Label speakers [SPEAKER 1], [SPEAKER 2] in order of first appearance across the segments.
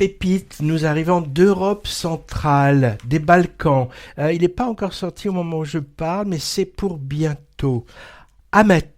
[SPEAKER 1] pépite, nous arrivons d'Europe centrale, des Balkans. Il n'est pas encore sorti au moment où je parle, mais c'est pour bientôt. Ahmet,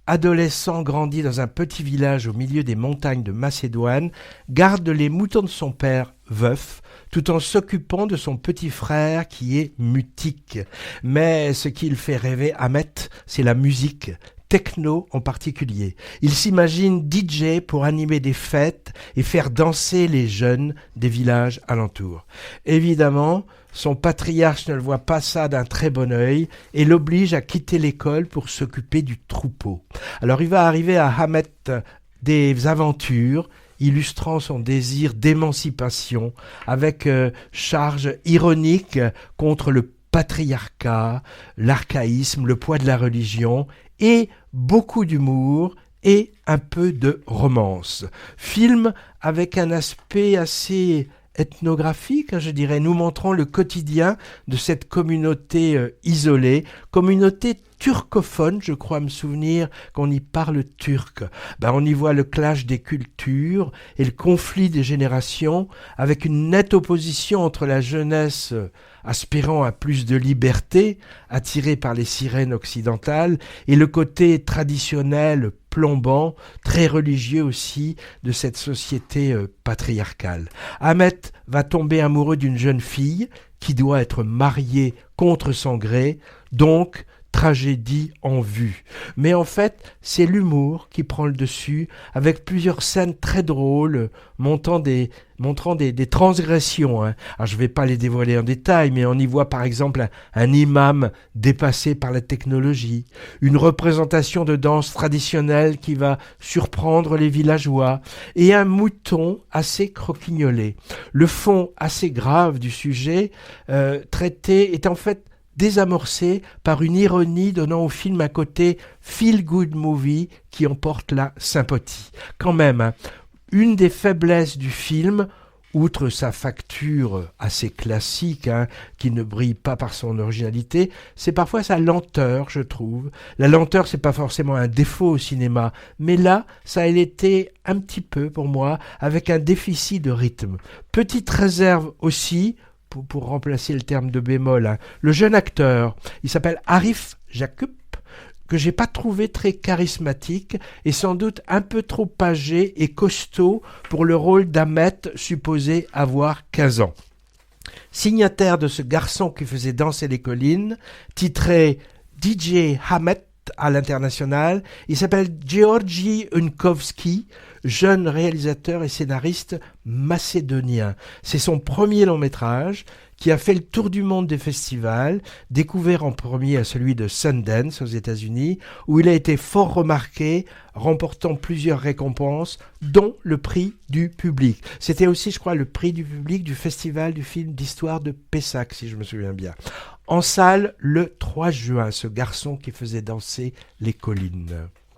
[SPEAKER 1] adolescent grandi dans un petit village au milieu des montagnes de Macédoine, garde les moutons de son père, veuf, tout en s'occupant de son petit frère qui est mutique. Mais ce qui le fait rêver, Ahmet, c'est la musique. Techno en particulier. Il s'imagine DJ pour animer des fêtes et faire danser les jeunes des villages alentours. Évidemment, son patriarche ne le voit pas ça d'un très bon œil et l'oblige à quitter l'école pour s'occuper du troupeau. Alors il va arriver à Ahmet des aventures illustrant son désir d'émancipation avec charge ironique contre le patriarcat, l'archaïsme, le poids de la religion et beaucoup d'humour et un peu de romance. Film avec un aspect assez ethnographique, je dirais, nous montrant le quotidien de cette communauté isolée, communauté turcophone, je crois me souvenir qu'on y parle turc. On y voit le clash des cultures et le conflit des générations, avec une nette opposition entre la jeunesse aspirant à plus de liberté, attirée par les sirènes occidentales, et le côté traditionnel, plombant, très religieux aussi, de cette société patriarcale. Ahmet va tomber amoureux d'une jeune fille qui doit être mariée contre son gré, donc tragédie en vue. Mais en fait, c'est l'humour qui prend le dessus, avec plusieurs scènes très drôles, montrant des transgressions. Alors, je ne vais pas les dévoiler en détail, mais on y voit par exemple un imam dépassé par la technologie, une représentation de danse traditionnelle qui va surprendre les villageois, et un mouton assez croquignolé. Le fond assez grave du sujet traité est en fait désamorcé par une ironie donnant au film un côté feel-good movie qui emporte la sympathie. Quand même, une des faiblesses du film, outre sa facture assez classique, qui ne brille pas par son originalité, c'est parfois sa lenteur, je trouve. La lenteur, c'est pas forcément un défaut au cinéma, mais là, ça a été un petit peu, pour moi, avec un déficit de rythme. Petite réserve aussi, pour remplacer le terme de bémol, le jeune acteur, il s'appelle Arif Jakup, que j'ai pas trouvé très charismatique et sans doute un peu trop âgé et costaud pour le rôle d'Ahmet supposé avoir 15 ans. Signataire de ce garçon qui faisait danser les collines, titré DJ Ahmet à l'international, il s'appelle Georgi Unkovski, jeune réalisateur et scénariste macédonien. C'est son premier long métrage qui a fait le tour du monde des festivals, découvert en premier à celui de Sundance aux États-Unis, où il a été fort remarqué, remportant plusieurs récompenses, dont le prix du public. C'était aussi, je crois, le prix du public du festival du film d'histoire de Pessac, si je me souviens bien. En salle, le 3 juin, ce garçon qui faisait danser les collines.